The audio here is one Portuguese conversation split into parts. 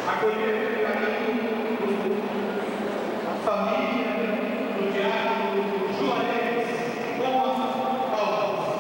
acolher o carinho, a família do diácono Juarez com as palmas.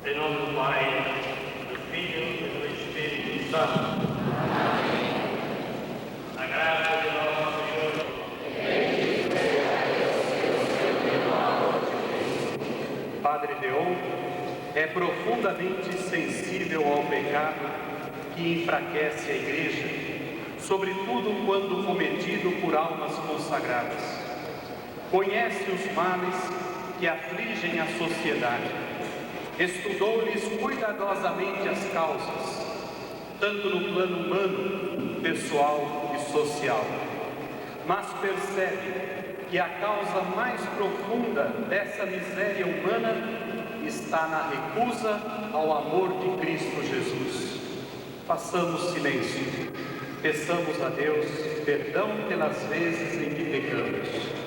Em nome do Pai, do Filho e do Espírito Santo. Amém. A graça de nosso Senhor. Padre Deon é profundamente sensível ao pecado que enfraquece a Igreja, sobretudo quando cometido por almas consagradas. Conhece os males que afligem a sociedade. Estudou-lhes cuidadosamente as causas, tanto no plano humano, pessoal e social. Mas percebe que a causa mais profunda dessa miséria humana está na recusa ao amor de Cristo Jesus. Façamos silêncio, peçamos a Deus perdão pelas vezes em que pecamos.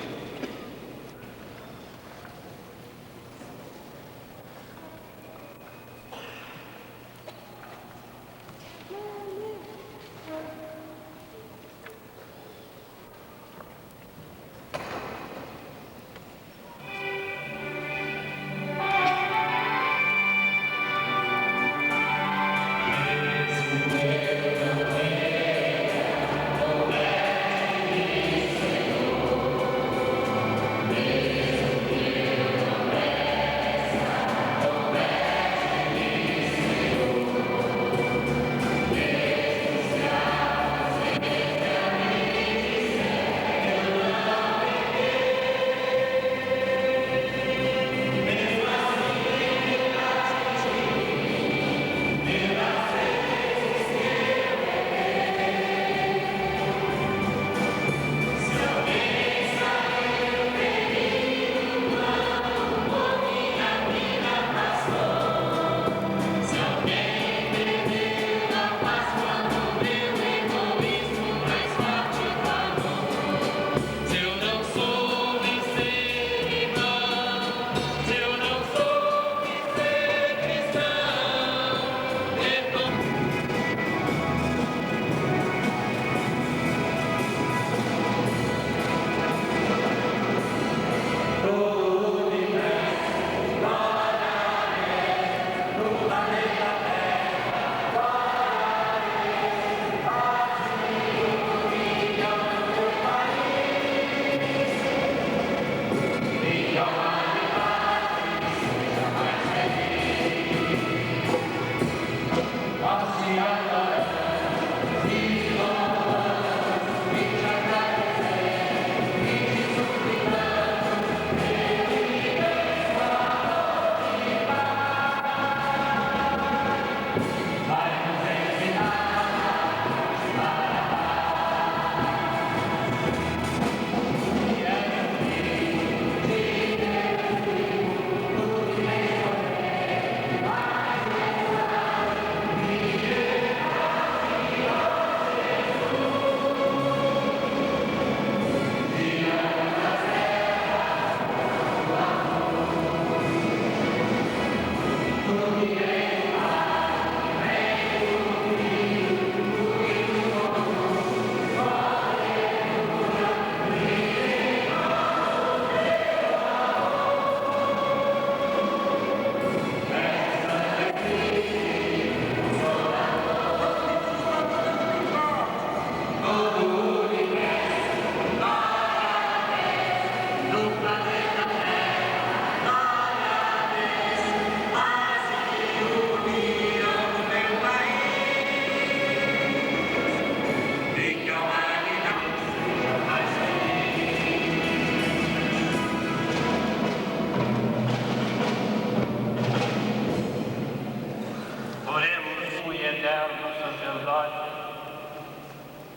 eterno sacerdócio,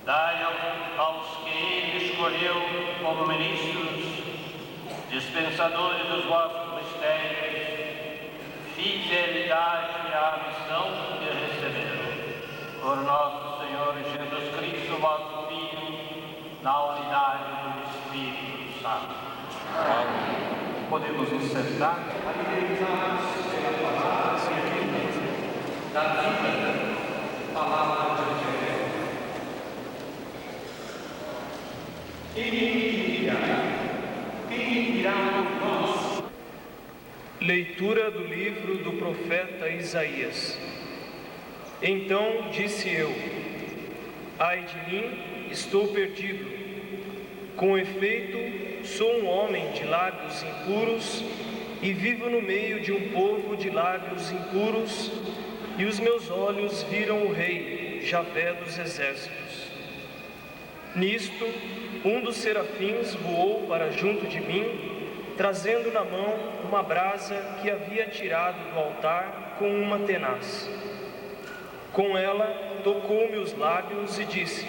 dai aos que ele escolheu como ministros, dispensadores dos vossos mistérios, fidelidade à missão que receberam. Por nosso Senhor Jesus Cristo, vosso Filho, na unidade do Espírito Santo. Podemos nos sentar alimentados pela palavra da vida, palavra de Deus. Quem irá por nós? Leitura do livro do profeta Isaías. Então disse eu: ai de mim, estou perdido. Com efeito, sou um homem de lábios impuros e vivo no meio de um povo de lábios impuros, e os meus olhos viram o Rei, Javé dos exércitos. Nisto, um dos serafins voou para junto de mim, trazendo na mão uma brasa que havia tirado do altar com uma tenaz. Com ela tocou-me os lábios e disse: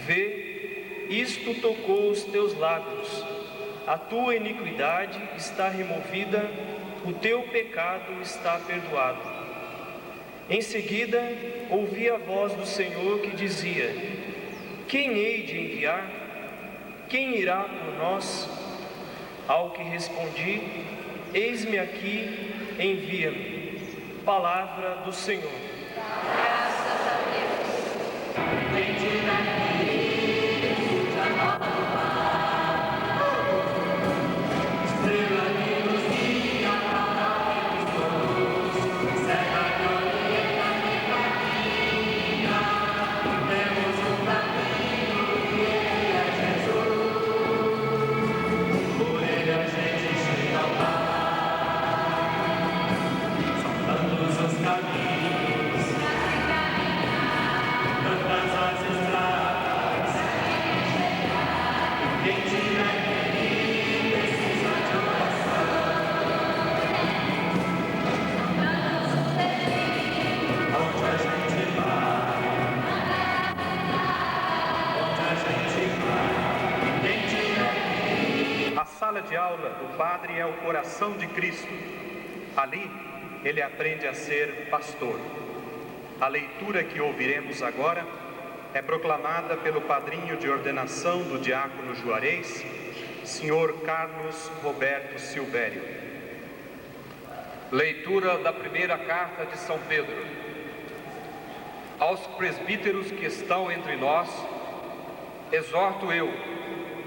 vê, isto tocou os teus lábios, a tua iniquidade está removida, o teu pecado está perdoado. Em seguida, ouvi a voz do Senhor que dizia: quem hei de enviar? Quem irá por nós? Ao que respondi: eis-me aqui, envia-me. Palavra do Senhor. Graças a Deus. Bendita De aula do Padre é o coração de Cristo. Ali, ele aprende a ser pastor. A leitura que ouviremos agora é proclamada pelo padrinho de ordenação do diácono Juarez, Sr. Carlos Roberto Silvério. Leitura da primeira carta de São Pedro. Aos presbíteros que estão entre nós, exorto eu,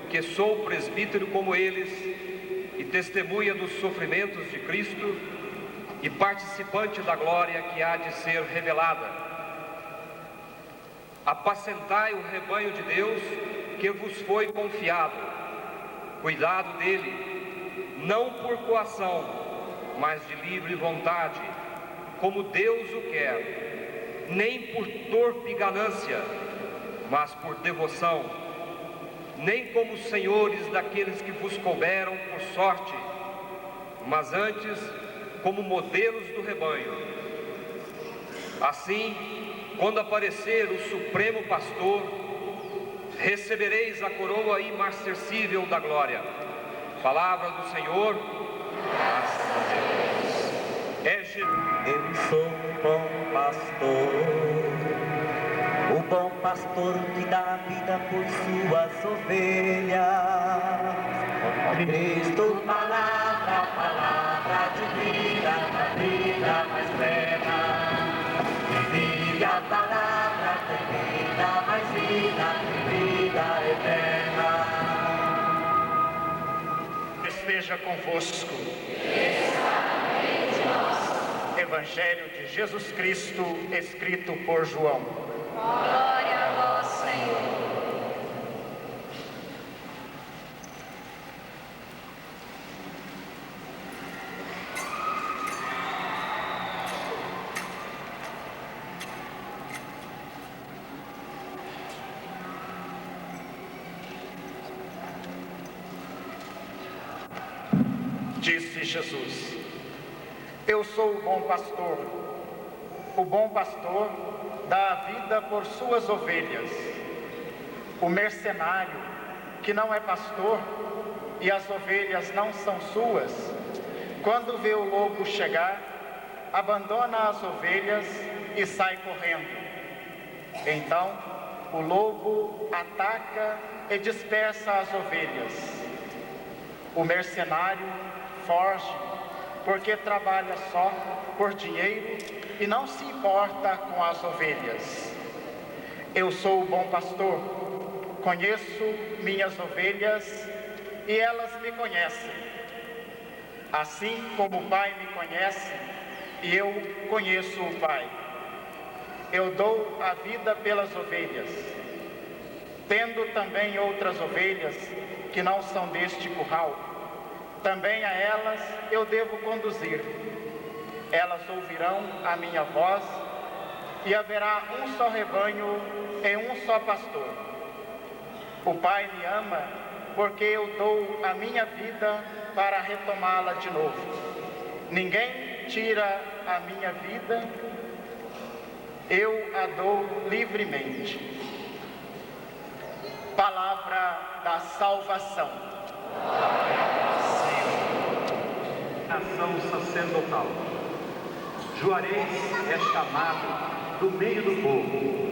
que sou presbítero como eles e testemunha dos sofrimentos de Cristo e participante da glória que há de ser revelada. Apacentai o rebanho de Deus que vos foi confiado. Cuidado dele, não por coação, mas de livre vontade, como Deus o quer, nem por torpe ganância, mas por devoção, nem como senhores daqueles que vos couberam por sorte, mas antes como modelos do rebanho. Assim, quando aparecer o Supremo Pastor, recebereis a coroa imarcessível da glória. Palavra do Senhor. Graças a Deus. Eu sou um bom pastor. O bom pastor que dá vida por suas ovelhas. Cristo, palavra, palavra de vida, a vida mais plena. Vive a palavra, tem vida mais vida, tem vida eterna. Esteja convosco. Evangelho de Jesus Cristo, escrito por João. Glória a vós, Senhor. Disse Jesus: eu sou o bom pastor. O bom pastor dá a vida por suas ovelhas. O mercenário, que não é pastor e as ovelhas não são suas, quando vê o lobo chegar, abandona as ovelhas e sai correndo. Então, o lobo ataca e dispersa as ovelhas. O mercenário foge porque trabalha só por dinheiro e não se importa com as ovelhas. Eu sou o bom pastor, conheço minhas ovelhas e elas me conhecem. Assim como o Pai me conhece e eu conheço o Pai. Eu dou a vida pelas ovelhas. Tendo também outras ovelhas que não são deste curral, também a elas eu devo conduzir. Elas ouvirão a minha voz e haverá um só rebanho e um só pastor. O Pai me ama porque eu dou a minha vida para retomá-la de novo. Ninguém tira a minha vida, eu a dou livremente. Palavra da salvação. Nação sacerdotal. Juarez é chamado do meio do povo.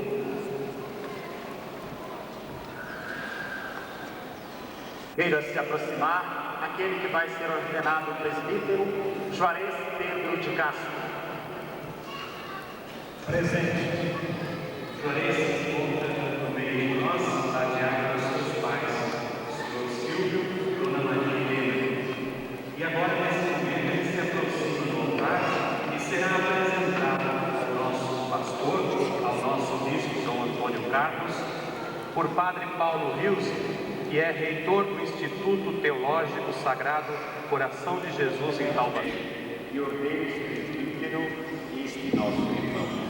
Queira se aproximar aquele que vai ser ordenado presbítero, Juarez Pedro de Castro. Presente. Juarez conta no meio de nós, adiado dos seus pais, Senhor Silvio, Dona Maria Helena. E agora, nesse momento, ele se aproxima do altar e será apresentado ao nosso pastor, ao nosso bispo Dom Antônio Carlos, por Padre Paulo Rios, que é reitor do Instituto Teológico Sagrado Coração de Jesus em Taubaté. E ordenes presbítero este nosso irmão.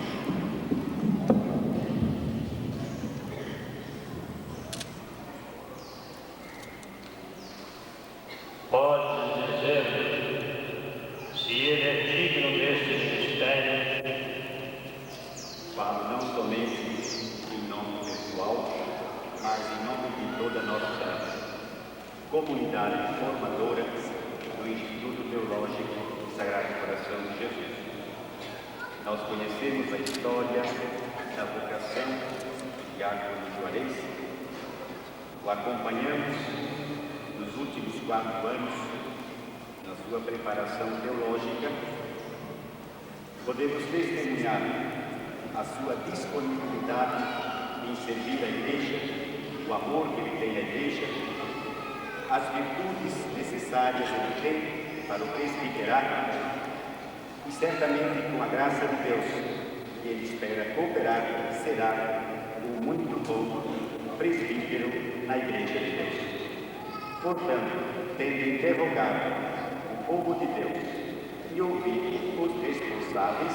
Pode dizer se ele é digno deste mistério. Falo não somente em nome pessoal, mas em nome de toda a nossa comunidade formadora do Instituto Teológico Sagrado Coração de Jesus. Nós conhecemos a história da vocação de Diácono Juarez, o acompanhamos nos últimos 4 anos na sua preparação teológica. Podemos testemunhar a sua disponibilidade em servir a Igreja, o amor que ele tem à Igreja, as virtudes necessárias que ele tem para o presbiterato e certamente com a graça de Deus que ele espera cooperar, será um muito bom presbítero na Igreja de Deus. Portanto, tendo interrogado o povo de Deus e ouvido os responsáveis,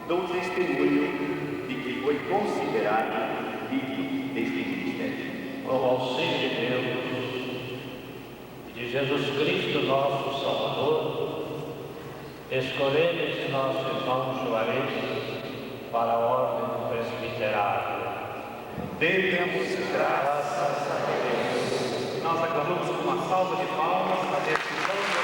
dou testemunho de que foi considerado digno deste ministério. Com o auxílio de Deus e de Jesus Cristo, nosso Salvador, escolhemos nosso irmão Juarez para a ordem do presbiterato. Demos graças a Deus. Nós aclamamos com uma salva de palmas a decisão do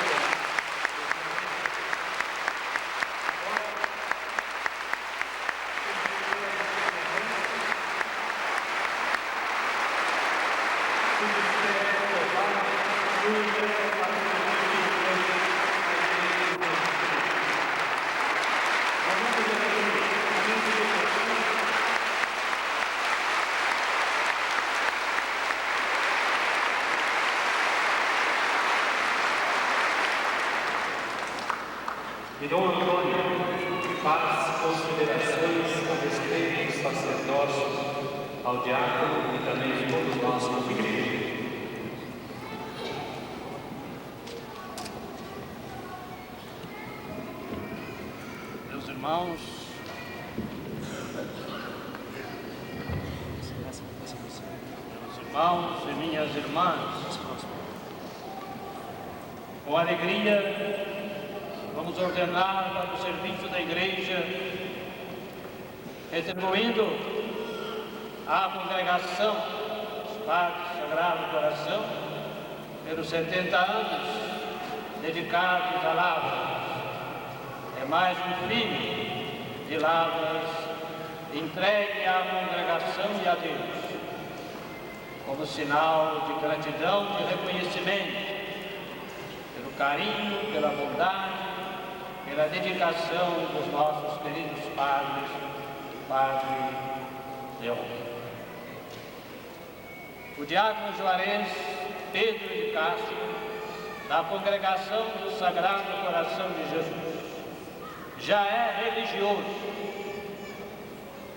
E Dom Antônio faz considerações a respeito do sacerdócio ao diácono e também de todos nós como igreja. Meus irmãos, e minhas irmãs, com alegria vamos ordenar para o serviço da Igreja retribuindo à congregação dos Padres do Sagrado Coração pelos 70 anos dedicados a Lavras. É mais um filho de Lavras entregue à congregação e a Deus, como sinal de gratidão, de reconhecimento pelo carinho, pela bondade, pela dedicação dos nossos queridos padres, Padre Leão. O diácono juarense Pedro de Castro, da congregação do Sagrado Coração de Jesus, já é religioso.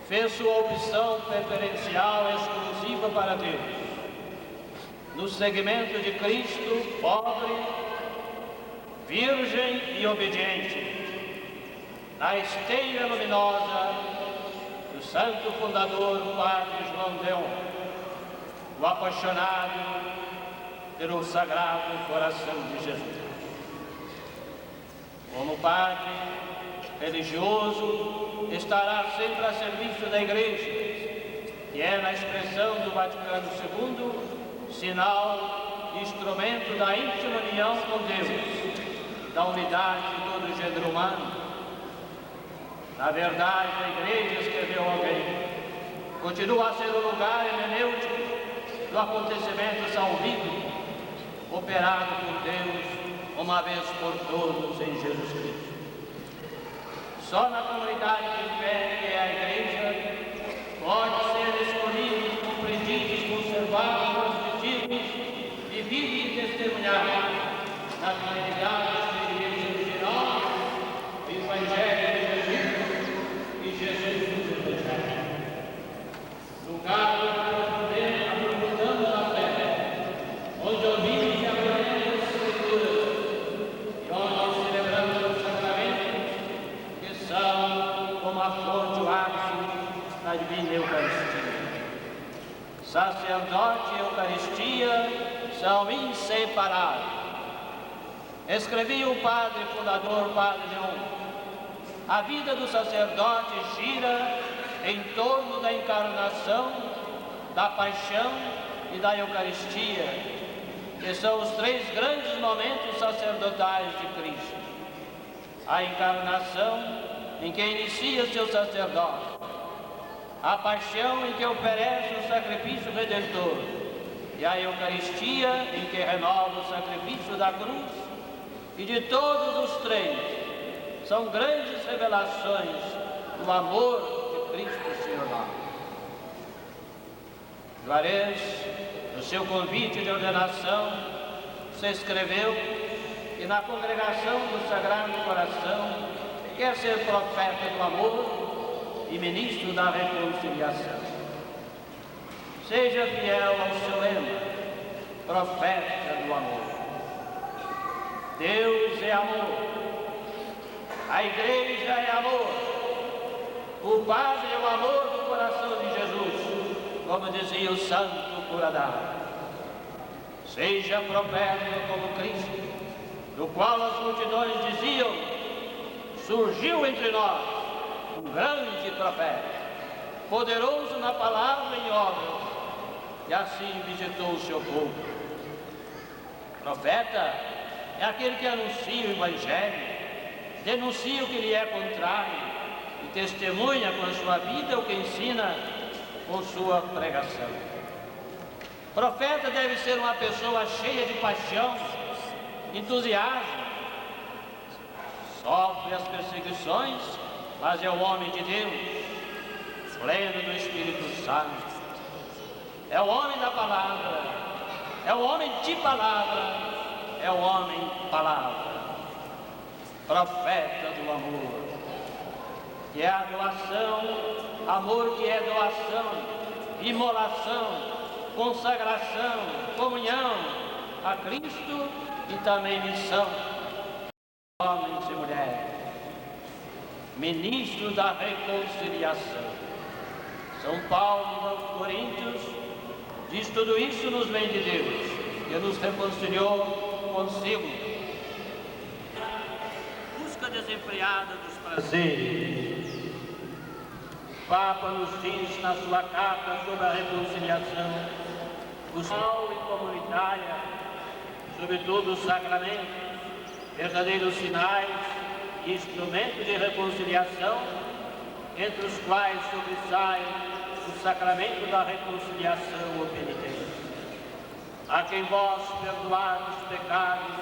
Fez sua opção preferencial exclusiva para Deus, no segmento de Cristo, pobre, virgem e obediente, na esteira luminosa do santo fundador, o Padre João Leão, o apaixonado pelo Sagrado Coração de Jesus. Como padre religioso, estará sempre a serviço da Igreja, que é, na expressão do Vaticano II, sinal e instrumento da íntima união com Deus, da unidade de todo o gênero humano. Na verdade, a Igreja, escreveu alguém, continua a ser o lugar hermenêutico do acontecimento salvífico, operado por Deus uma vez por todos em Jesus Cristo. Só na comunidade de fé, que é a Igreja, pode ser escolhidos, compreendidos, conservados, transmitidos, vividos e testemunhados na finalidade da Igreja original, o Evangelho de Jesus e Jesus dos Evangelhos. Lugar onde aprofundamos a fé, onde ouvimos e aprendemos as Escrituras e onde celebramos os sacramentos, que são como a fonte, o ápice da divina Eucaristia. Sacerdote e Eucaristia são inseparáveis. Escrevia o padre fundador, Padre Leão: a vida do sacerdote gira em torno da encarnação, da paixão e da Eucaristia, que são os três grandes momentos sacerdotais de Cristo. A encarnação, em que inicia seu sacerdócio, a paixão, em que oferece o sacrifício redentor, e a Eucaristia, em que renova o sacrifício da cruz. E de todos os três, são grandes revelações do amor de Cristo Senhor nosso. Juarez, no seu convite de ordenação, se escreveu que na congregação do Sagrado Coração quer ser profeta do amor e ministro da reconciliação. Seja fiel ao seu lema, profeta do amor. Deus é amor, a Igreja é amor, o Padre é o amor do coração de Jesus, como dizia o santo curador. Seja profeta como Cristo, do qual as multidões diziam: surgiu entre nós um grande profeta, poderoso na palavra e em obras, e assim visitou o seu povo. Profeta é aquele que anuncia o Evangelho, denuncia o que lhe é contrário e testemunha com a sua vida o que ensina com sua pregação. Profeta deve ser uma pessoa cheia de paixão, entusiasmo, sofre as perseguições, mas é o homem de Deus, pleno do Espírito Santo. É o homem da palavra, é o homem de palavra, é o homem palavra. Profeta do amor, que é a doação, amor que é doação, imolação, consagração, comunhão a Cristo e também missão, homens e mulheres, ministro da reconciliação. São Paulo aos Coríntios diz: tudo isso nos vem de Deus, que nos reconciliou consigo. Busca desenfreada dos prazeres, Papa nos diz na sua carta sobre a reconciliação, o social e comunitária, sobretudo os sacramentos, verdadeiros sinais e instrumentos de reconciliação, entre os quais sobressai o sacramento da reconciliação ou penitência. A quem vós perdoardes os pecados,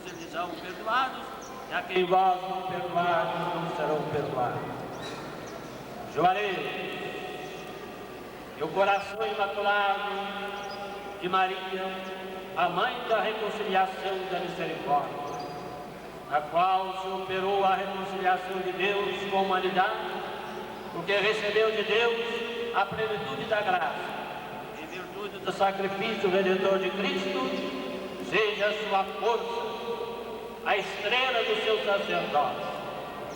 se lhes são perdoados, e a quem vós não perdoardes, não serão perdoados. Joarei e o coração imaculado de Maria, a mãe da reconciliação e da misericórdia, a qual se operou a reconciliação de Deus com a humanidade, porque recebeu de Deus a plenitude da graça, em virtude do sacrifício redentor de Cristo, seja a sua força, a estrela do seu sacerdócio,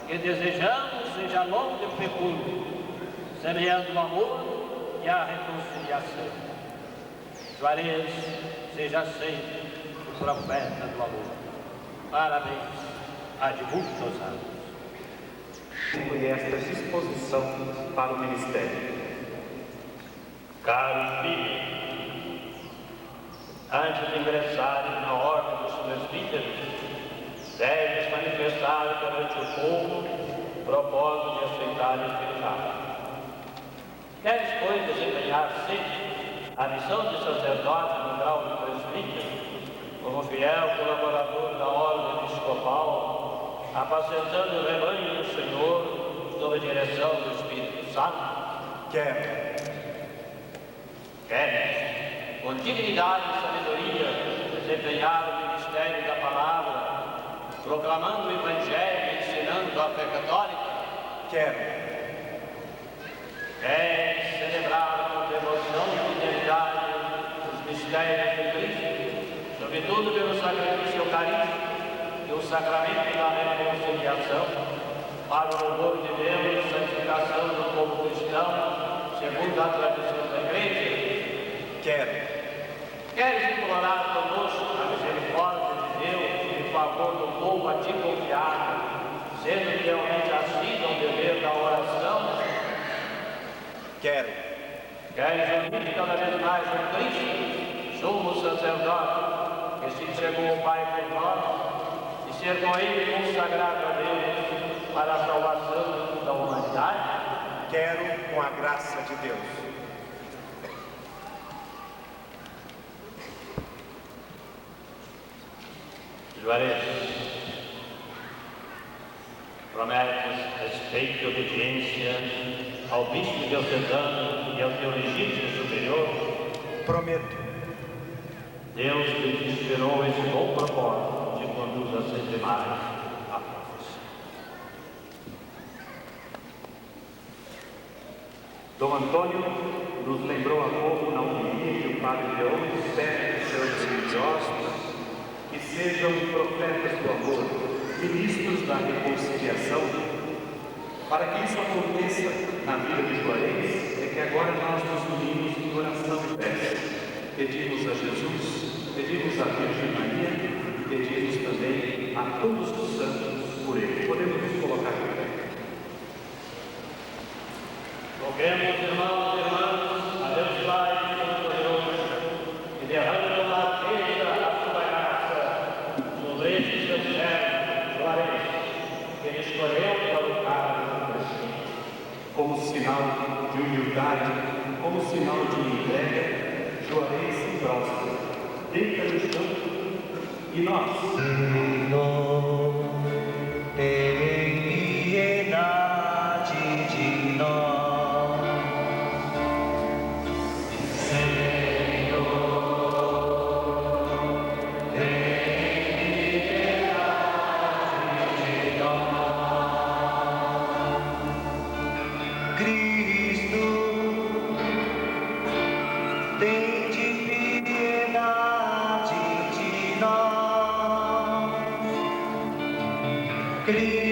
que desejamos seja longo e fecundo, semeando o amor e a reconciliação. Juarez seja sempre o profeta do amor. Parabéns, ad multos anos. E esta disposição para o ministério. Caros filhos, antes de ingressarem na ordem dos presbíteros, deves manifestar perante o povo o propósito de aceitar este cargo. Queres, pois, desempenhar sempre a missão de sacerdote no grau de presbítero, como fiel colaborador da ordem episcopal, apacentando o rebanho do Senhor sob a direção do Espírito Santo? Quero. Queres, com dignidade e sabedoria, desempenhar o ministério da palavra, proclamando o Evangelho e ensinando a fé católica? Quero. Queres celebrar com devoção e fidelidade os mistérios de Cristo, sobretudo pelo sacrifício eucarístico e o sacramento da reconciliação, para o louvor de Deus e a santificação do povo cristão, segundo a tradição da Igreja? Quero. Queres implorar conosco a misericórdia de Deus em favor do povo a ti confiado, sendo realmente assim o dever da oração? Quero. Queres unir cada vez mais o Cristo, sumo sacerdote, que se entregou ao Pai por nós, e ser com ele consagrado a Deus para a salvação da humanidade? Quero com a graça de Deus. Juarez, prometes respeito e obediência ao bispo diocesano e ao teu legítimo superior? Prometo. Deus que te inspirou esse bom propósito te conduza sempre mais à profissão. Dom Antônio nos lembrou há pouco na homilia que o Padre Leão pede aos seus religiosos que sejam profetas do amor, ministros da reconciliação. Para que isso aconteça na vida de Juarez, é que agora nós nos unimos em oração e prece. Pedimos a Jesus, pedimos a Virgem Maria e pedimos também a todos os santos por ele. Podemos nos colocar de pé. Roguemos, irmãos e irmãs, a Deus Pai Todo-Poderoso, que derrame pela riqueza a sua graça sobre este seu servo, Juarez, que ele escolheu para o cargo do presbítero. Como sinal de humildade, como sinal de entrega, Juarez se prostra, deita no chão e nós. Senhor, tem piedade de nós. Senhor, tem piedade de nós. Cristo, tem piedade de nós. Cristo.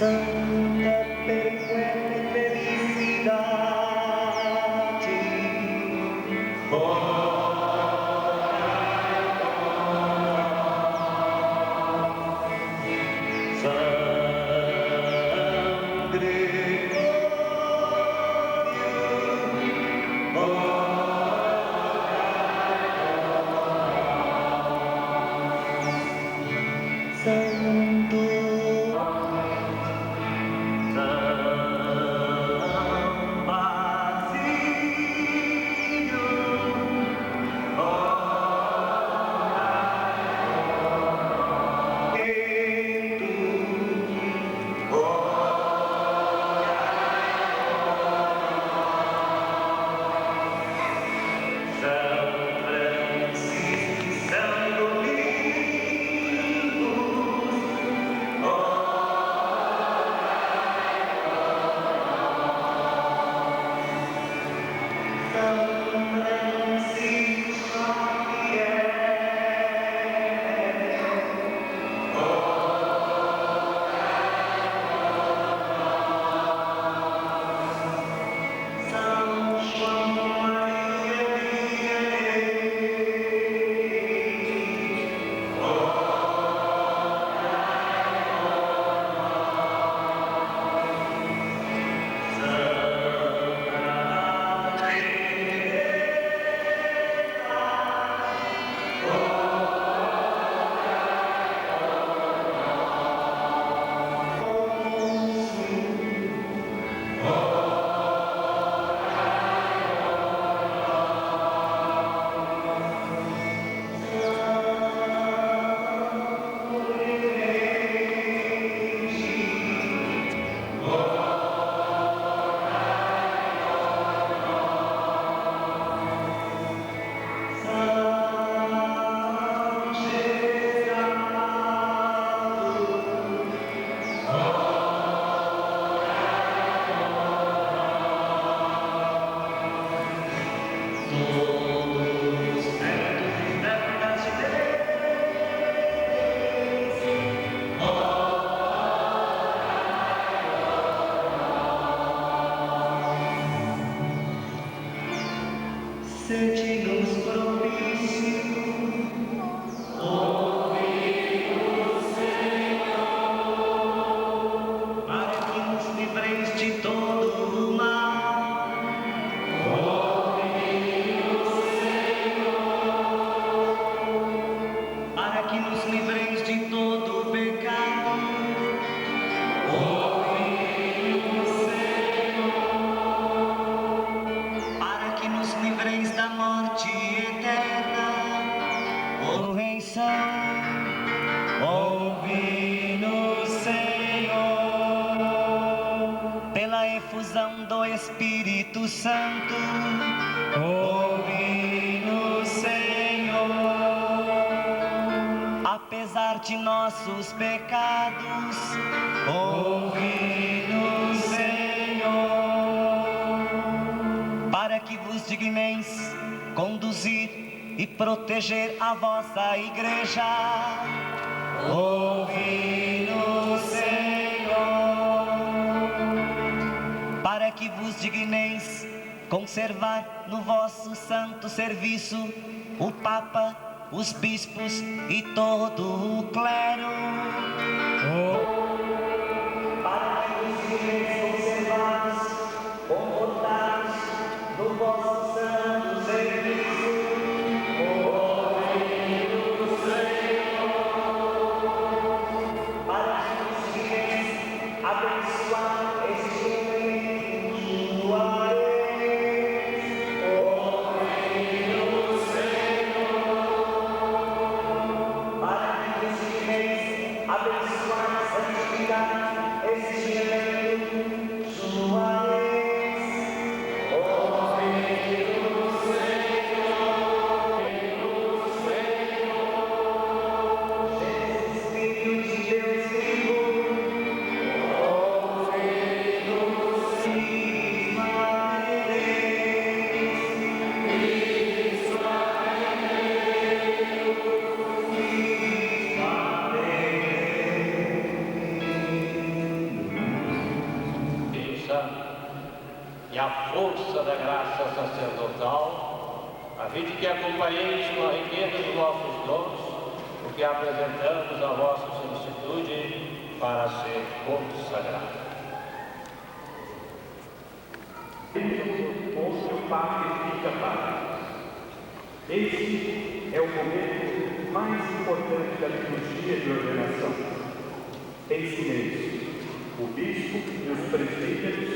Santa perpétua felicidade. sede-nos propício. Ouvi-nos, Senhor, para que nos livreis de todo o mal. Ouvi-nos, Senhor, para que nos livreis de todo o pecado. Ouvi-nos, Senhor, para que nos livreis da morte eterna. Ó Rei Santo, ouvi-nos, Senhor, pela efusão do Espírito Santo. Ouvi-nos, Senhor, apesar de nossos pecados. Ouvi-nos, Senhor, para que vos digneis conduzir e proteger a vossa igreja. Ouvi-nos, Senhor, para que vos digneis conservar no vosso santo serviço o Papa, os bispos e todo o clero. Para que vos digneis conservar, comportar no vosso santo serviço. Ouvi-nos, Senhor, para que vos digneis abençoar este momento juarez. Ouvi-nos, Senhor, para que vos digneis abençoar, santificar este evento juarez. Ouvi-nos, Senhor, Jesus, Filho de Deus vivo. Ouvi-nos, e a força da graça sacerdotal, a fim de que acompanheis com a riqueza dos vossos dons o que apresentamos a vossa solicitude para ser consagrado. Pôncio Patrifica Padre. Este é o momento mais importante da liturgia de ordenação. Em silêncio, o bispo e os presbíteros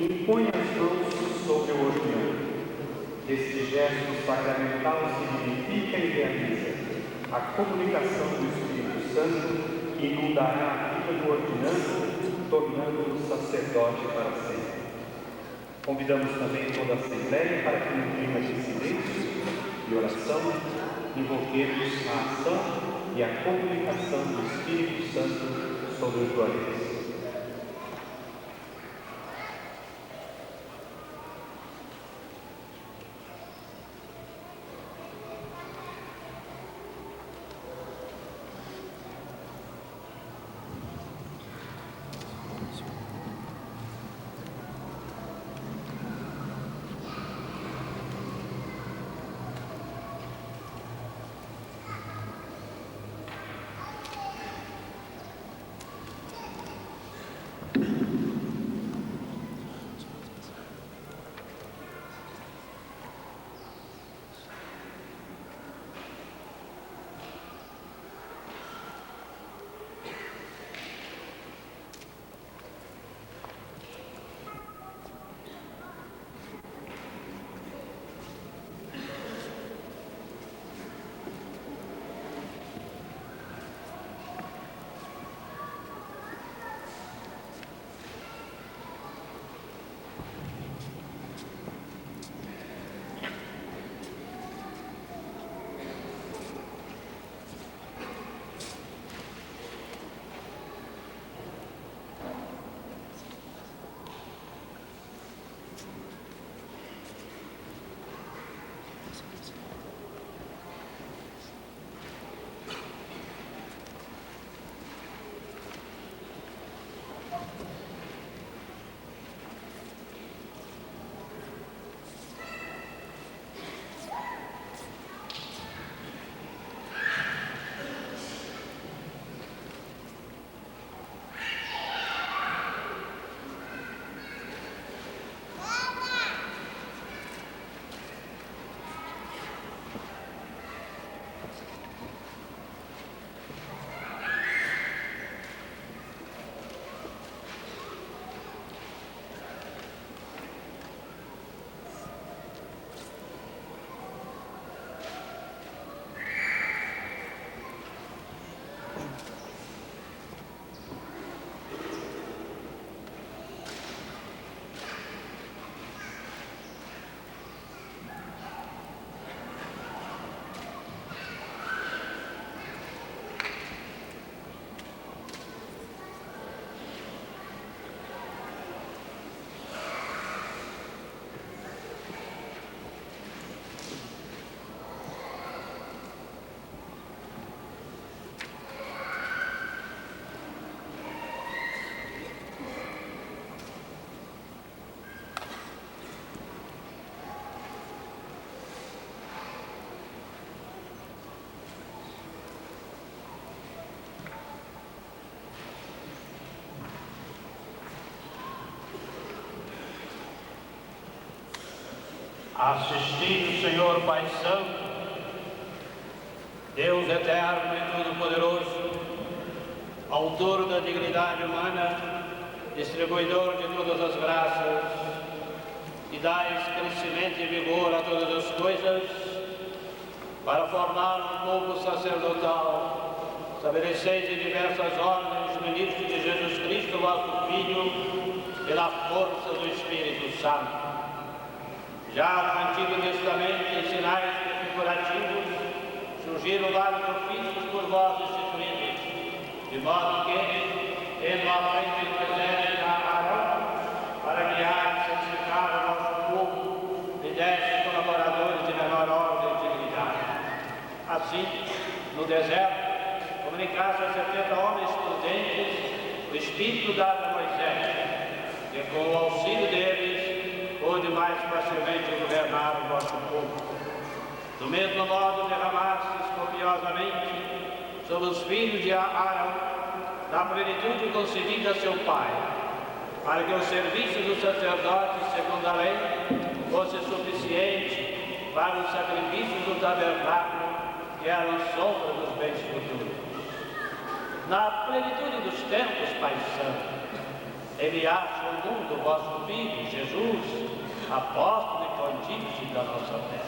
impõem as mãos sobre o ordenado. Este gesto sacramental significa e realiza a comunicação do Espírito Santo que inundará a vida do ordinando, tornando-o sacerdote para sempre. Convidamos também toda a Assembleia para que, no clima de silêncio e oração, invoquemos a ação e a comunicação do Espírito Santo sobre os glórias. Assisti o Senhor Pai Santo, Deus eterno e todo-poderoso, autor da dignidade humana, distribuidor de todas as graças, e dais crescimento e vigor a todas as coisas, para formar um povo sacerdotal, estabeleceis em diversas ordens ministros de Jesus Cristo, vosso Filho, pela força do Espírito Santo. Já no Antigo Testamento, em sinais prefigurativos, surgiram vários ofícios por vós instituídos, de modo que, tendo à frente do exército a Arão, para guiar e santificar o nosso povo, lhe deste colaboradores de menor ordem e dignidade. Assim, no deserto, comunicaste a 70 homens prudentes o Espírito dado a Moisés, e com o auxílio deles, pôde mais facilmente governar o vosso povo. Do mesmo modo, derramastes copiosamente sobre os filhos de Arão da plenitude concedida a seu pai, para que o serviço dos sacerdotes, segundo a lei, fosse suficiente para os sacrifícios do tabernáculo, que eram sombra dos bens futuros. Na plenitude dos tempos, Pai Santo, enviaste ao mundo vosso Filho, Jesus, apóstolo e pontífice da nossa fé.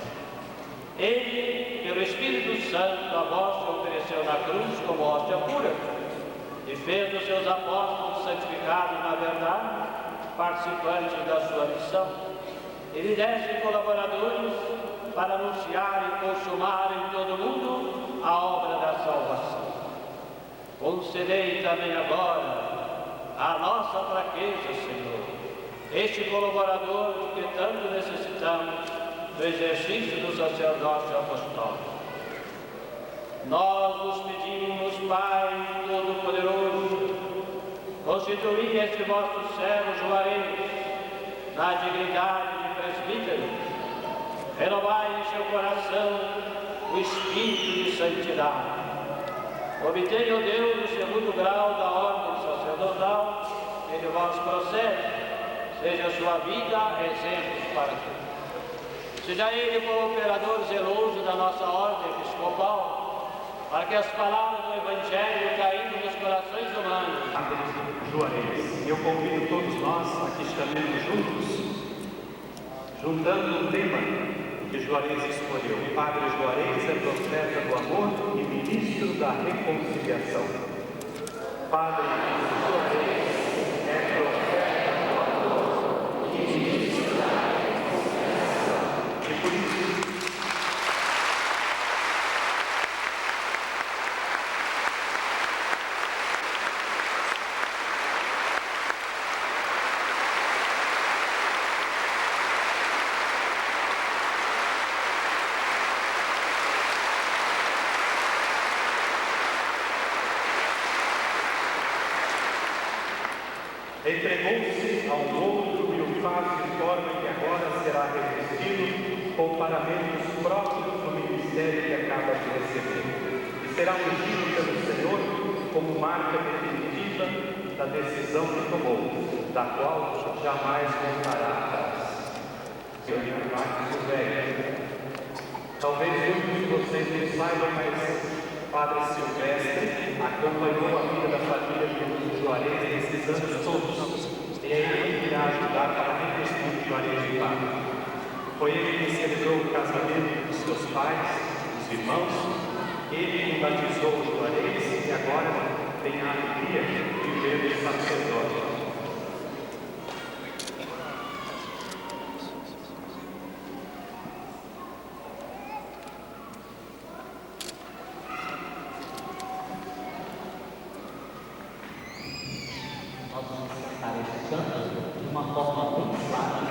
Ele, pelo Espírito Santo, a vós se ofereceu na cruz como hóstia pura, e fez dos seus apóstolos santificados na verdade, participantes da sua missão. Ele deste colaboradores para anunciar e consumar em todo o mundo a obra da salvação. Concedei também agora a nossa fraqueza, Senhor, este colaborador de que tanto necessitamos do exercício do sacerdócio apostólico. Nós vos pedimos, Pai Todo-Poderoso, constituí este vosso servo Juarez na dignidade de presbítero, renovai em seu coração o espírito de santidade. Obtenha, ó Deus, o segundo grau da ordem sacerdotal, que de vós procede, seja sua vida exemplo para todos. Seja ele cooperador zeloso da nossa ordem episcopal, para que as palavras do Evangelho caindo nos corações humanos. Juarez, eu convido todos nós a que estaremos juntos, juntando o tema que Juarez escolheu. O Padre Juarez é profeta do amor e ministro da reconciliação. Padre Juarez é profeta do amor e ministro da reconciliação. E por isso, entregou-se ao outro e o faz de forma que agora será revestido com paramentos próprios do ministério que acaba de receber. E será ungido pelo Senhor como marca definitiva da decisão que tomou, da qual jamais voltará atrás. Senhor Marcos Velho, talvez muitos de vocês não saibam, mas Padre Silvestre acompanhou a vida da família de Juarez nesses anos todos, e ele irá ajudar para a revestir Juarez de padre. Foi ele que celebrou o casamento dos seus pais, dos irmãos, ele que batizou Juarez e agora tem a alegria de ver o sacerdócio. De uma forma bem clara,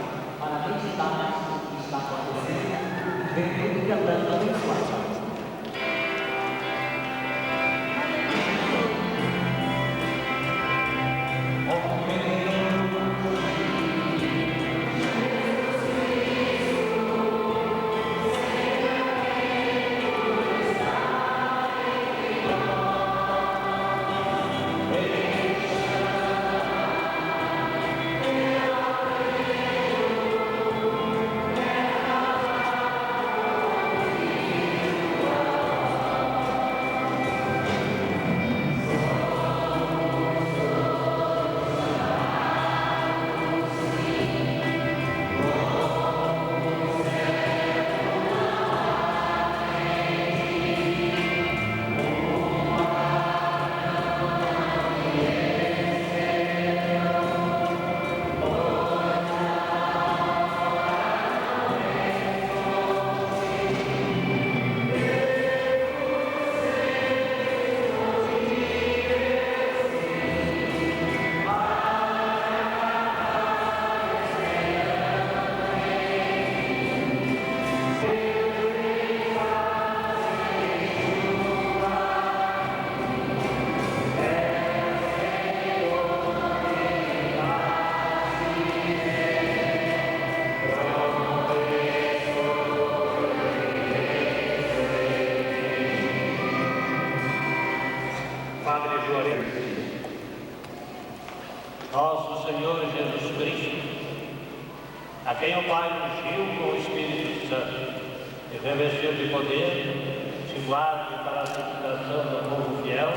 para acreditar no que está acontecendo, vendo e cantando abençoado. Amen. Senhor Jesus Cristo, a quem o Pai ungiu com o Espírito Santo e revestiu de poder, te guarde para a santificação do povo fiel,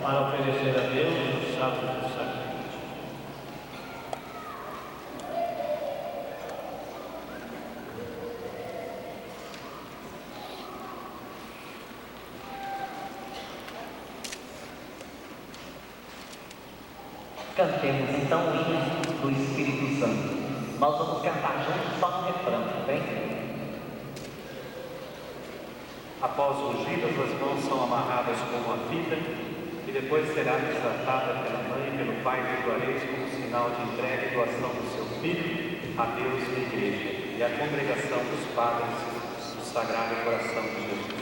para oferecer a Deus o santo sacrifício. Cantemos então o hino do Espírito Santo. Nós vamos cantar juntos só no refrão, bem? Após ungidas, as mãos são amarradas com uma fita e depois será desatada pela mãe e pelo pai de Juarez como sinal de entrega e doação do seu filho a Deus e a Igreja e a congregação dos padres do Sagrado Coração de Jesus.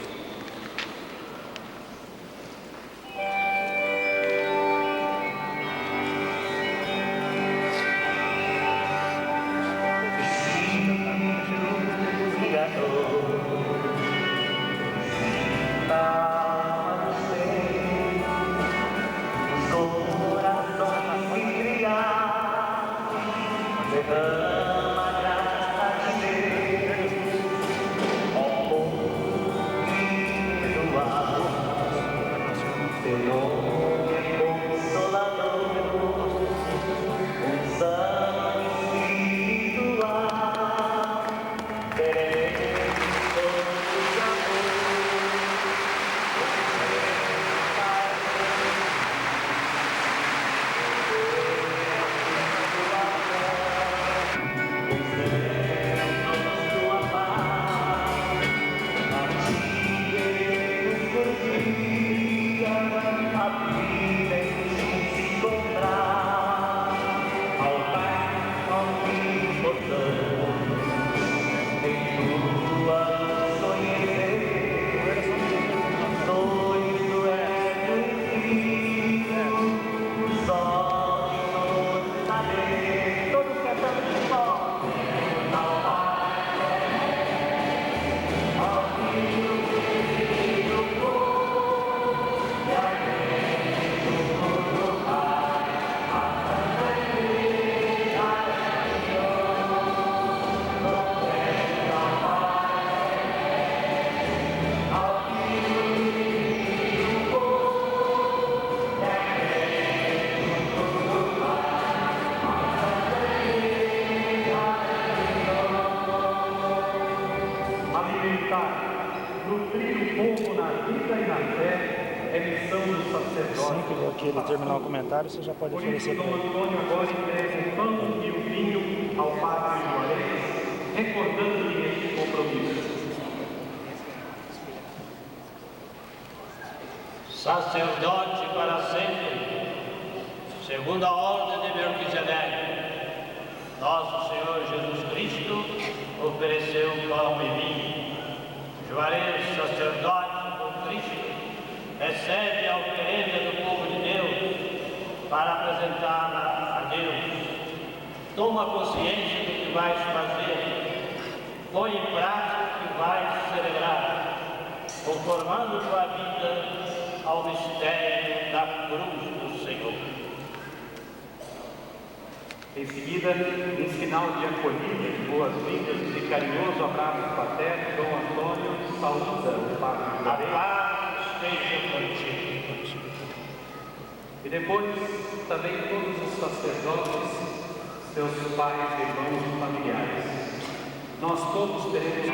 Que ele terminar o comentário, você já pode oferecer para ele. Antônio agora entrega o pão e o vinho ao padre Juarez, recordando-lhe este compromisso. Sacerdote para sempre, segundo a ordem de Melquisedeque, nosso Senhor Jesus Cristo ofereceu pão e vinho. Juarez, sacerdote do Cristo, recebe a oferenda do povo de Deus para apresentá-la a Deus. Toma consciência do que vais fazer, põe em prática o que vais celebrar, conformando tua vida ao mistério da cruz do Senhor. Em seguida, em sinal de acolhida, de boas-vindas e carinhoso abraço paterno, Dom Antônio saúda o padre Juarez. A paz esteja contigo. E depois, também todos os sacerdotes, seus pais, irmãos e familiares. Nós todos teremos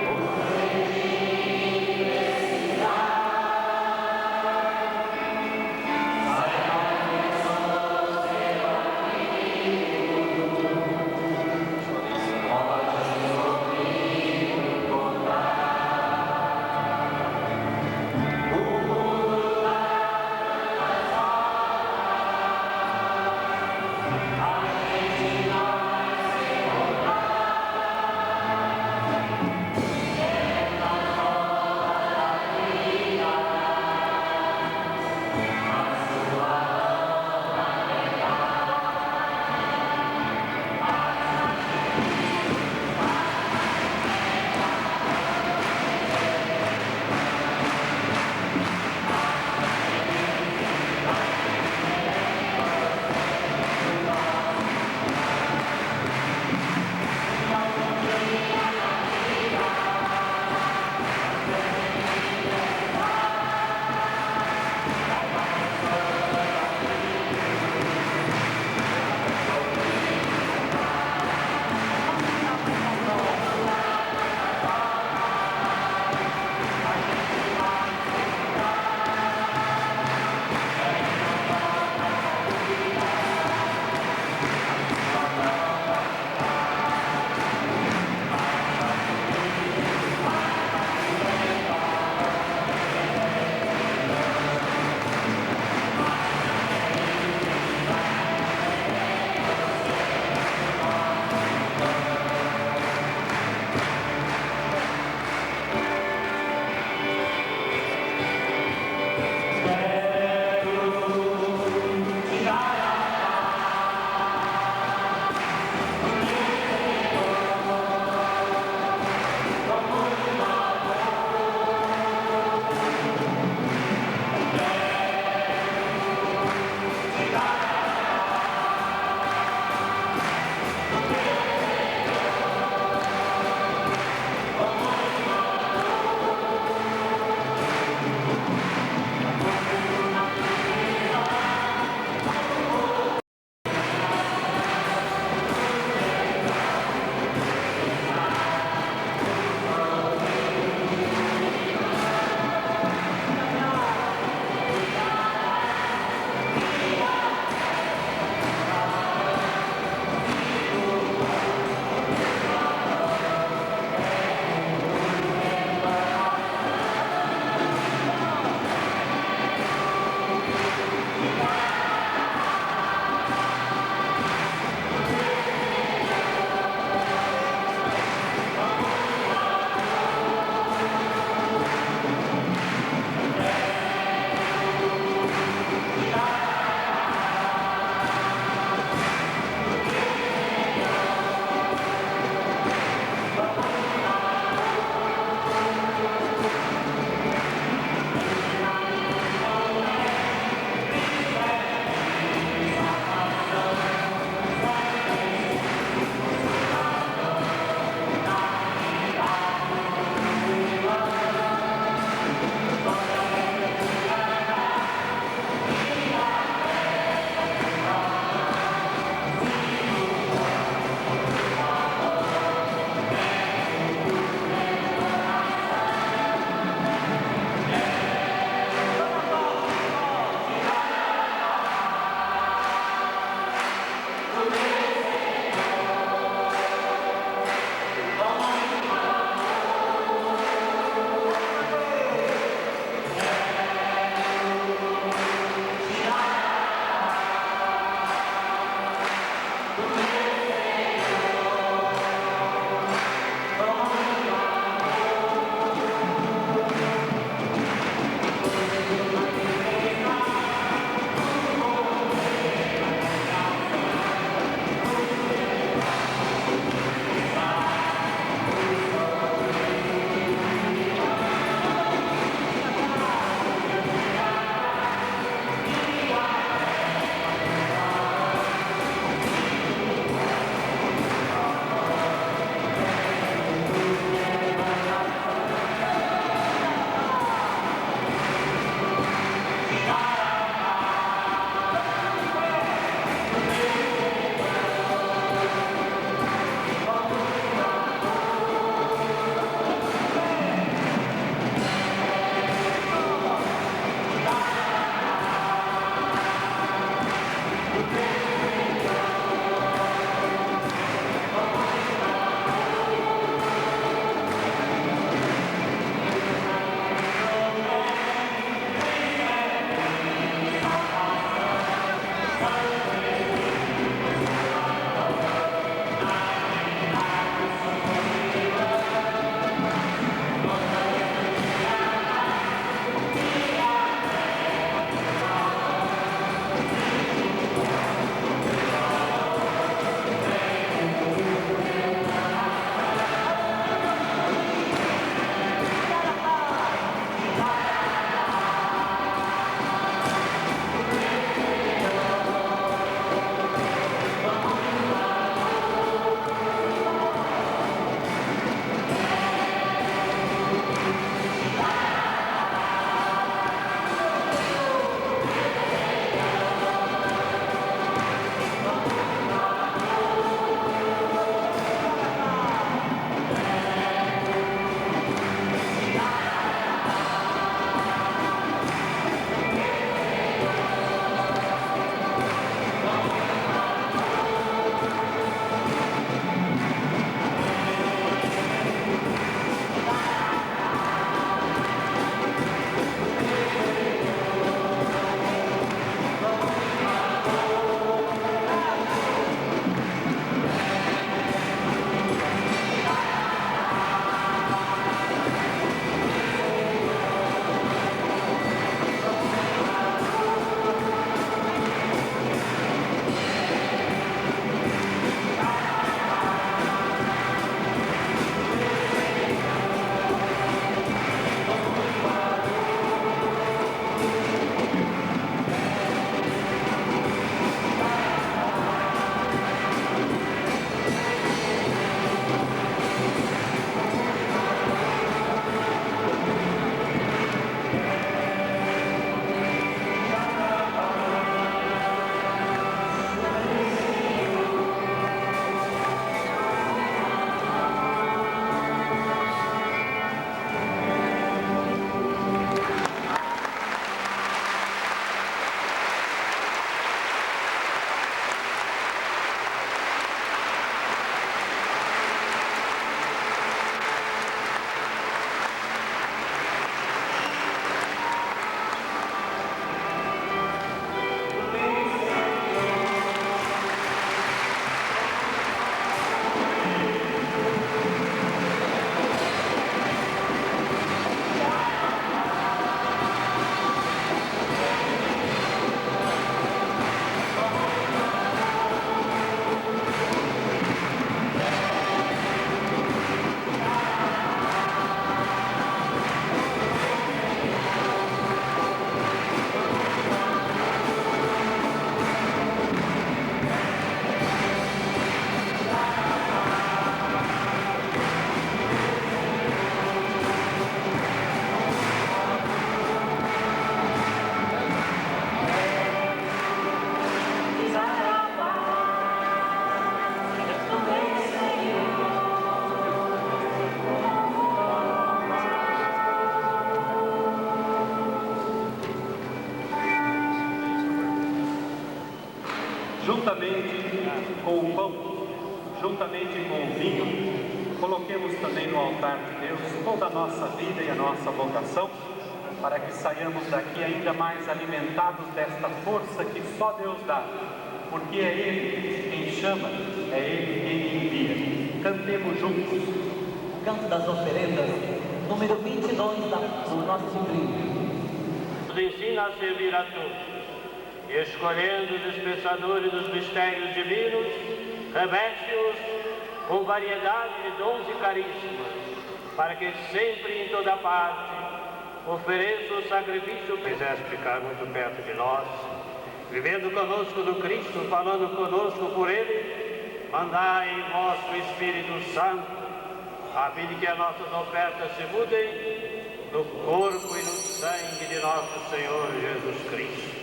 Juntamente com o pão, juntamente com o vinho, coloquemos também no altar de Deus toda a nossa vida e a nossa vocação, para que saiamos daqui ainda mais alimentados desta força que só Deus dá, porque é Ele quem chama, é Ele quem envia. Cantemos juntos. O canto das oferendas, número 22 do nosso livro. Nos ensina a servir a todos, e escolhendo os dispensadores dos mistérios divinos, reveste-os com variedade de dons e carismas, para que sempre e em toda parte ofereça o sacrifício que quisesse ficar muito perto de nós, vivendo conosco do Cristo, falando conosco por Ele, mandai em vosso Espírito Santo, a fim de que as nossas ofertas se mudem no corpo e no sangue de nosso Senhor Jesus Cristo.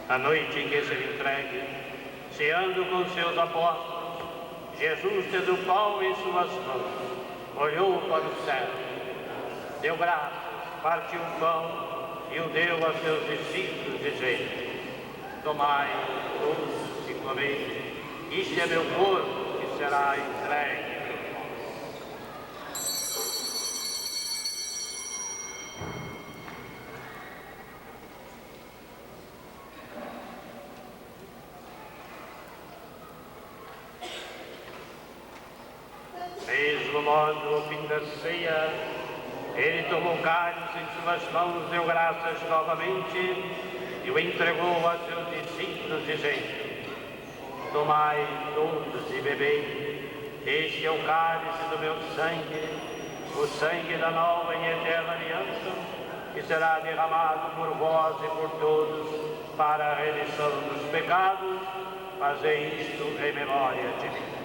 A noite em que se entregue, ceando com seus apóstolos, Jesus, tendo o pão em suas mãos, olhou para o céu, deu graças, partiu o pão e o deu a seus discípulos, dizendo: tomai todos e comei, isto é meu corpo que será entregue. Mesmo modo, ao fim da ceia, ele tomou o cálice em suas mãos, deu graças novamente e o entregou a seus discípulos, dizendo: tomai todos e bebei, este é o cálice do meu sangue, o sangue da nova e eterna aliança, que será derramado por vós e por todos para a remissão dos pecados. Fazei isto em memória de mim.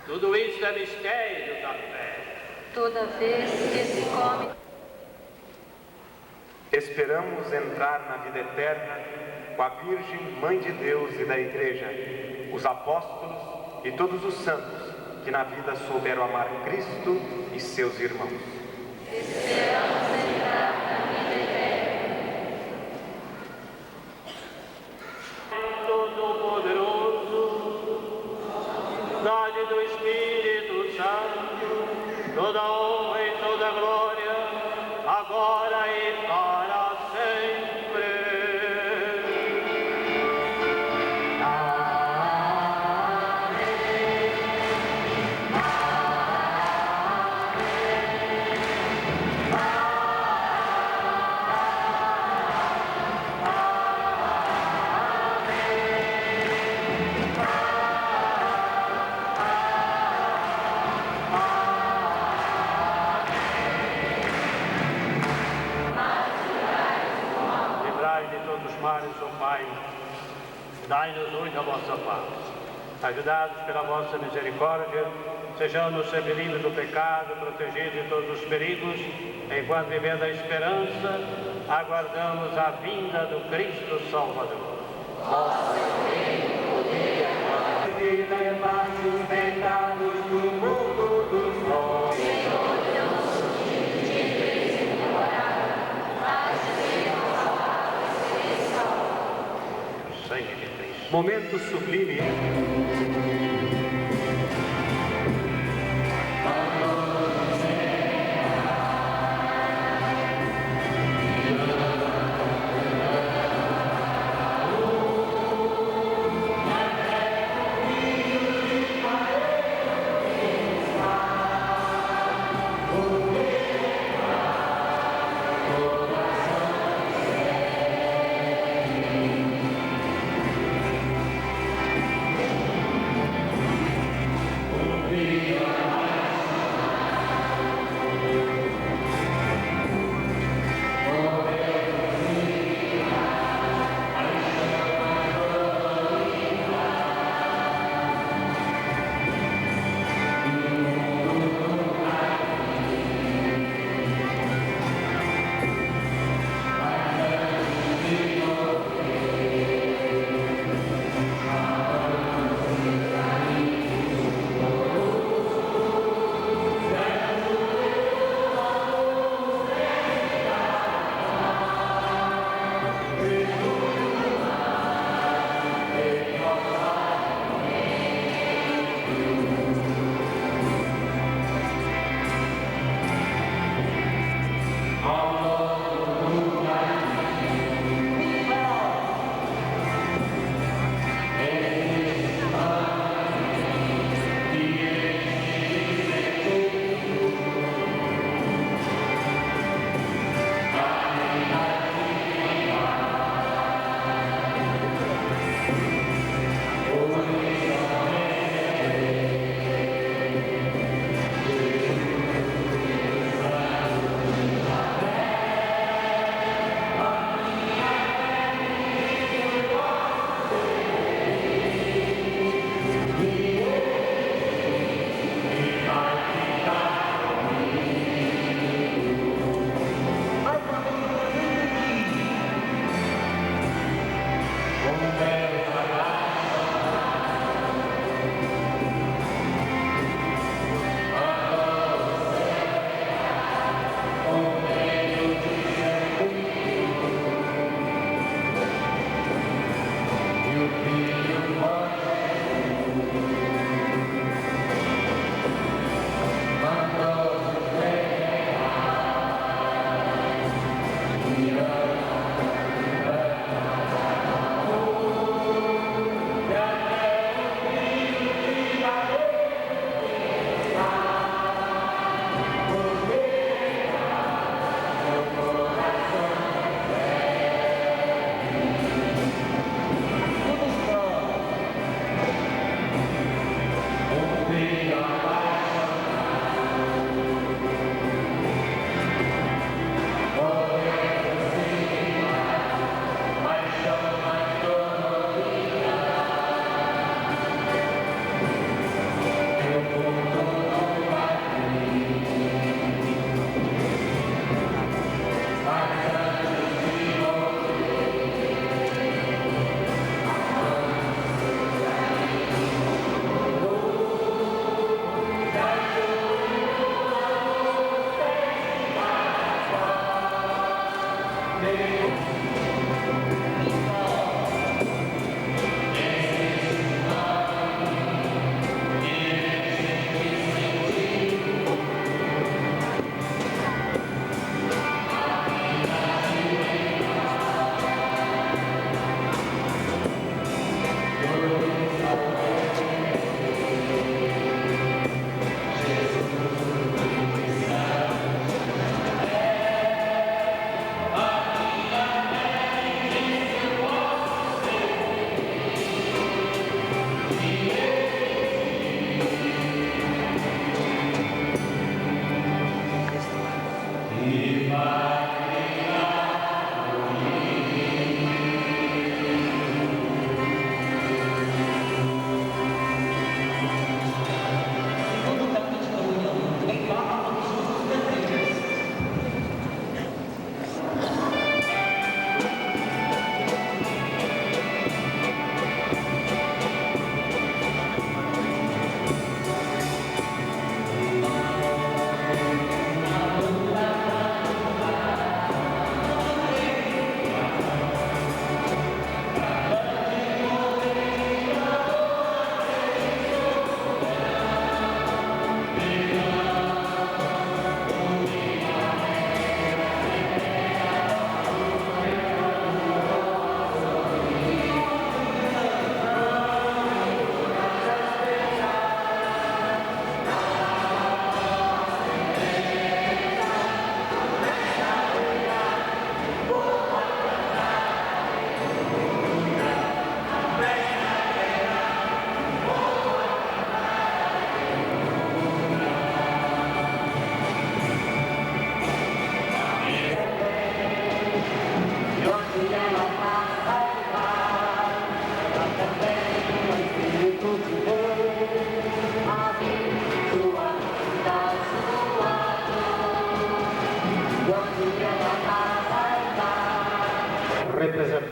Tudo isso é mistério da fé. Toda vez que se come. Esperamos entrar na vida eterna com a Virgem Mãe de Deus e da Igreja, os apóstolos e todos os santos que na vida souberam amar Cristo e seus irmãos. Esperamos entrar na vida eterna. Todo-Poderoso, dá-lhe do Espírito Santo toda honra e toda glória, agora e para sempre. Ó Pai, dai-nos hoje a vossa paz. Ajudados pela vossa misericórdia, sejamos sempre livres do pecado, protegidos de todos os perigos, enquanto vivendo a esperança, aguardamos a vinda do Cristo Salvador. Vosso reino, poder e glória, e levar-se os pecados do mundo dos homens. Senhor, Deus, de Cristo e temporada, faz dizer nossa palavra ser salva. Sangue de Cristo. Momento sublime.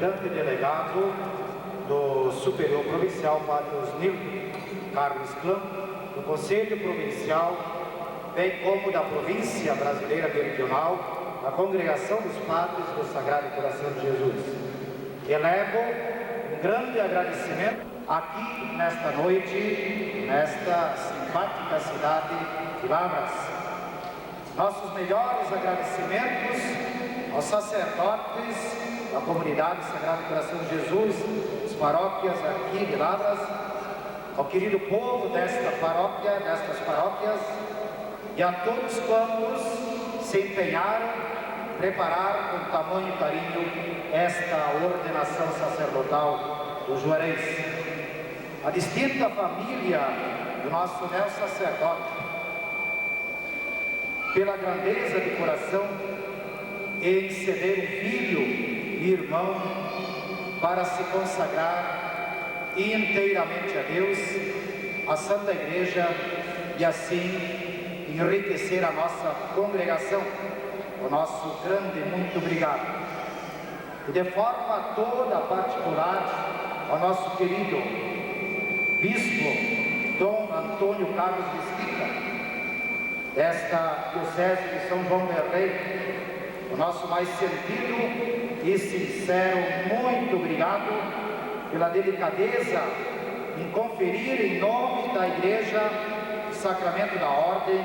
representante delegado do Superior Provincial, Padre Osnildo Carlos Clã, do Conselho Provincial, bem como da Província Brasileira Meridional, da Congregação dos Padres do Sagrado Coração de Jesus. Elevo um grande agradecimento aqui nesta noite, nesta simpática cidade de Lavras. Nossos melhores agradecimentos aos sacerdotes da comunidade Sagrado Coração de Jesus, as paróquias aqui de Lavras, ao querido povo destas paróquias e a todos quantos se empenharam em preparar com tamanho carinho esta ordenação sacerdotal do Juarez. A distinta família do nosso neo-sacerdote, pela grandeza de coração em ceder um filho e irmão para se consagrar inteiramente a Deus, a Santa Igreja, e assim enriquecer a nossa congregação. O nosso grande muito obrigado. E de forma toda particular ao nosso querido Bispo Dom Antônio Carlos Mesquita, desta Diocese de São João del Rei, o nosso mais sentido e sincero muito obrigado pela delicadeza em conferir em nome da Igreja o sacramento da ordem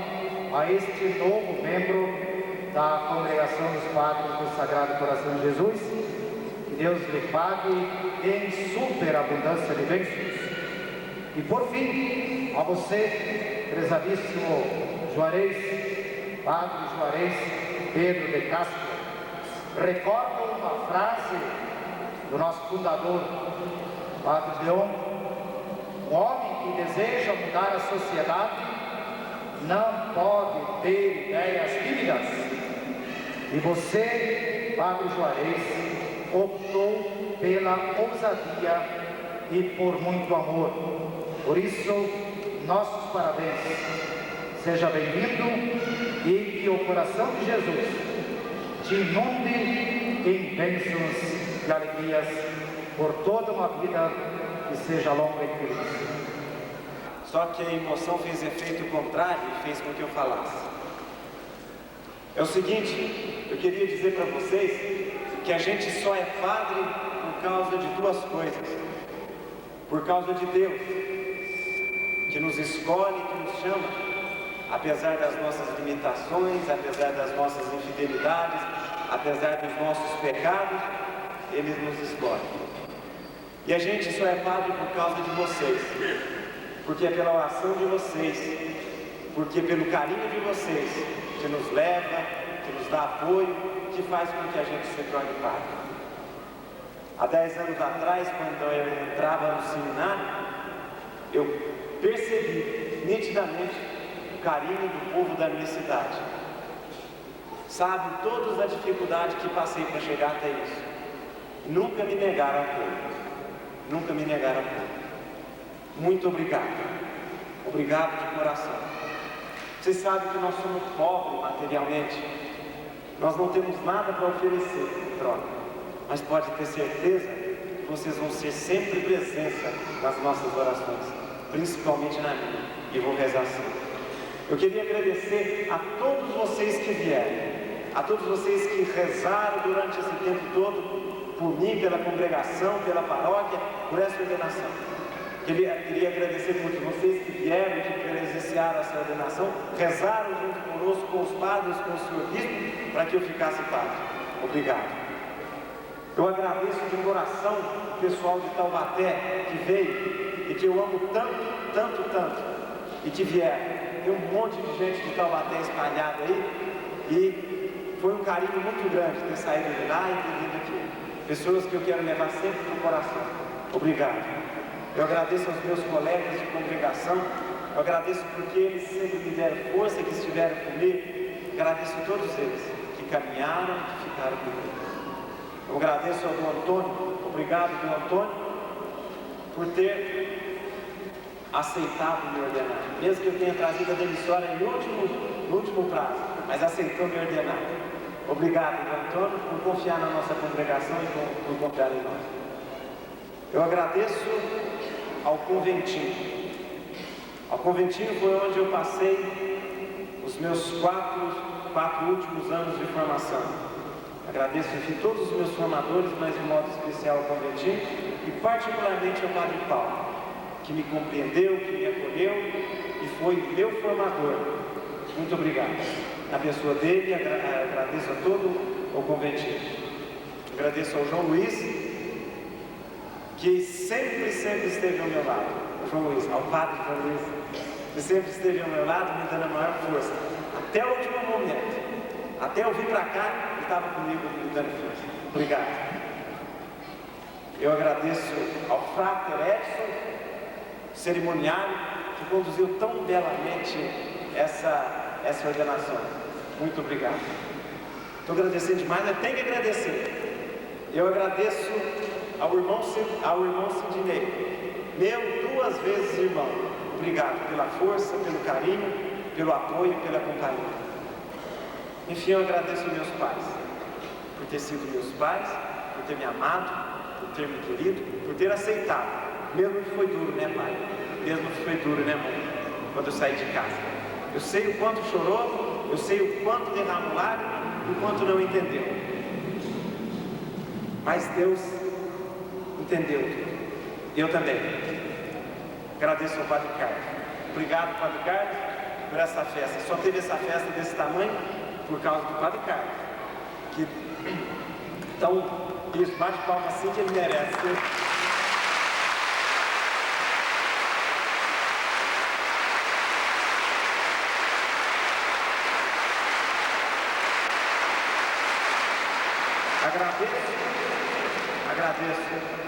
a este novo membro da Congregação dos Padres do Sagrado Coração de Jesus. Que Deus lhe pague em superabundância de bênçãos. E por fim, a você, prezadíssimo Juarez, Padre Juarez Pedro de Castro, recordo uma frase do nosso fundador, Padre Leon: um homem que deseja mudar a sociedade não pode ter ideias tímidas. E você, Padre Juarez, optou pela ousadia e por muito amor. Por isso, nossos parabéns. Seja bem-vindo e que o coração de Jesus te inunde em bênçãos e alegrias por toda uma vida que seja longa e feliz. Só que a emoção fez efeito contrário e fez com que eu falasse. É o seguinte, eu queria dizer para vocês que a gente só é padre por causa de duas coisas. Por causa de Deus, que nos escolhe, que nos chama, apesar das nossas limitações, apesar das nossas infidelidades, apesar dos nossos pecados, Ele nos escolhe. E a gente só é padre por causa de vocês, porque é pela oração de vocês, porque é pelo carinho de vocês que nos leva, que nos dá apoio, que faz com que a gente se torne padre. Há 10 anos atrás, quando eu entrava no seminário, eu percebi nitidamente o carinho do povo da minha cidade. Sabem todas as dificuldades que passei para chegar até isso. Nunca me negaram apoio. Nunca me negaram apoio. Muito obrigado. Obrigado de coração. Vocês sabem que nós somos pobres materialmente. Nós não temos nada para oferecer em troca. Mas pode ter certeza que vocês vão ser sempre presença nas nossas orações, principalmente na minha, e vou rezar sempre. Eu queria agradecer a todos vocês que vieram, a todos vocês que rezaram durante esse tempo todo, por mim, pela congregação, pela paróquia, por essa ordenação. Queria agradecer muito vocês que vieram e que presenciaram essa ordenação, rezaram junto conosco, com os padres, com o senhor bispo, para que eu ficasse padre. Obrigado. Eu agradeço de coração o pessoal de Taubaté que veio e que eu amo tanto, tanto, tanto, e que vieram. Tem um monte de gente de Taubaté espalhada aí e foi um carinho muito grande ter saído de lá e ter vindo aqui. Pessoas que eu quero levar sempre no coração. Obrigado. Eu agradeço aos meus colegas de congregação, eu agradeço porque eles sempre me deram força, que estiveram comigo. Agradeço a todos eles que caminharam e que ficaram comigo. Eu agradeço ao Dom Antônio, obrigado, Dom Antônio, por ter aceitado me ordenar. Mesmo que eu tenha trazido a demissória no último prazo, mas aceitou me ordenar. Obrigado, Antônio, por confiar na nossa congregação e por confiar em nós. Eu agradeço ao conventinho. Ao conventinho foi onde eu passei os meus quatro últimos anos de formação. Agradeço, enfim, todos os meus formadores, mas de modo especial ao conventinho e particularmente ao Padre Paulo, que me compreendeu, que me acolheu e foi meu formador. Muito obrigado. Na pessoa dele, agradeço a todo o conventinho. Agradeço ao João Luiz, que sempre esteve ao meu lado. João Luiz, ao Padre João Luiz, que sempre esteve ao meu lado, me dando a maior força. Até o último momento. Até eu vir para cá, ele estava comigo me dando força. Obrigado. Eu agradeço ao Frater Edson, cerimoniário, que conduziu tão belamente essa ordenação. Muito obrigado. Estou agradecendo demais, mas tenho que agradecer. Eu agradeço ao irmão Sidney, meu 2 vezes irmão. Obrigado pela força, pelo carinho, pelo apoio, pela companhia. Enfim, eu agradeço aos meus pais, por ter sido meus pais, por ter me amado, por ter me querido, por ter aceitado. Mesmo que foi duro, né, pai? Mesmo que foi duro, né, mãe? Quando eu saí de casa. Eu sei o quanto chorou, eu sei o quanto derramou lágrimas, o quanto não entendeu. Mas Deus entendeu tudo. Eu também. Agradeço ao Padre Carlos. Obrigado, Padre Carlos, por essa festa. Só teve essa festa desse tamanho por causa do Padre Carlos. Então, isso, bate palma assim que ele merece.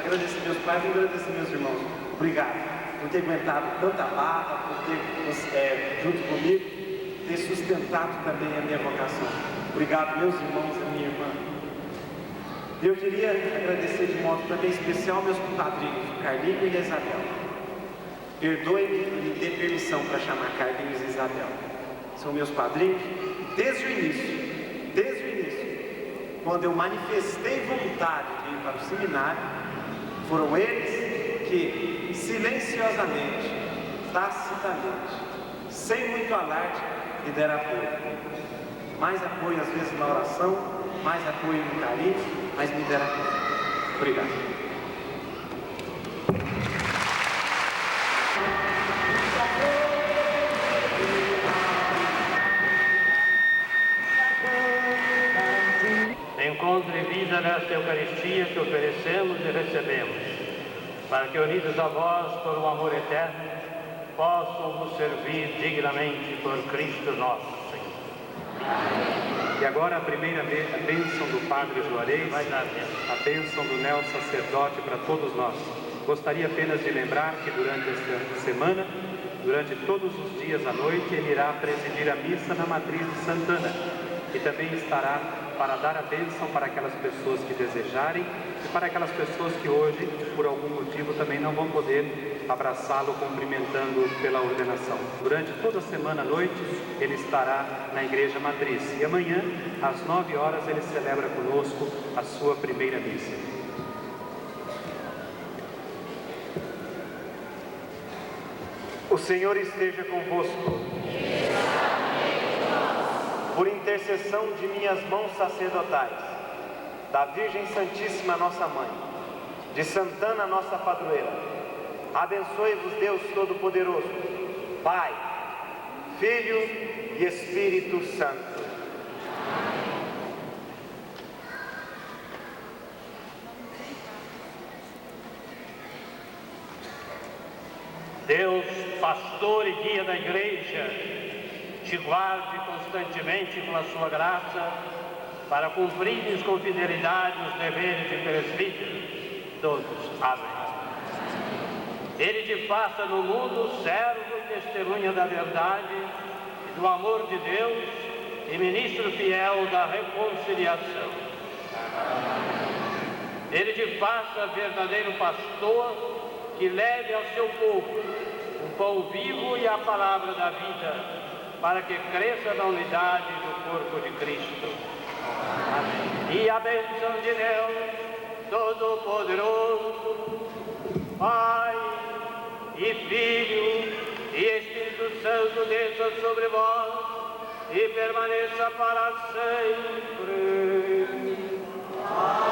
Agradeço meus pais e agradeço meus irmãos. Obrigado por ter aguentado tanta barra, por ter, junto comigo, ter sustentado também a minha vocação. Obrigado, meus irmãos e minha irmã. Eu queria agradecer de modo também especial meus compadrinhos, Carlinho e Isabel. Perdoe-me e me dê permissão para chamar Carlinhos e Isabel. São meus padrinhos desde o início. Quando eu manifestei vontade de ir para o seminário, foram eles que, silenciosamente, tacitamente, sem muito alarde, me deram apoio. Mais apoio, às vezes, na oração, mais apoio no carinho, mas me deram apoio. Obrigado. Encontre vida nesta Eucaristia que oferecemos e recebemos, para que, unidos a vós por um amor eterno, possam vos servir dignamente por Cristo nosso Senhor. E agora a primeira bênção do Padre Juarez, a bênção do Neo Sacerdote para todos nós. Gostaria apenas de lembrar que durante esta semana, durante todos os dias à noite, ele irá presidir a missa na Matriz de Santana e também estará para dar a bênção para aquelas pessoas que desejarem e para aquelas pessoas que hoje, por algum motivo, também não vão poder abraçá-lo cumprimentando pela ordenação. Durante toda a semana à noite, ele estará na Igreja Matriz e amanhã, às 9 horas, ele celebra conosco a sua primeira missa. O Senhor esteja convosco. Por intercessão de minhas mãos sacerdotais, da Virgem Santíssima nossa Mãe, de Santana nossa padroeira, abençoe-vos Deus Todo-Poderoso, Pai, Filho e Espírito Santo. Deus, pastor e guia da Igreja, te guarde constantemente com a sua graça, para cumprires com fidelidade os deveres de presbítero. Todos. Amém. Ele te faça no mundo servo e testemunha da verdade e do amor de Deus e ministro fiel da reconciliação. Ele te faça verdadeiro pastor que leve ao seu povo o pão vivo e a palavra da vida, para que cresça na unidade do corpo de Cristo. E a bênção de Deus Todo-Poderoso, Pai e Filho e Espírito Santo desça sobre vós e permaneça para sempre. Amém.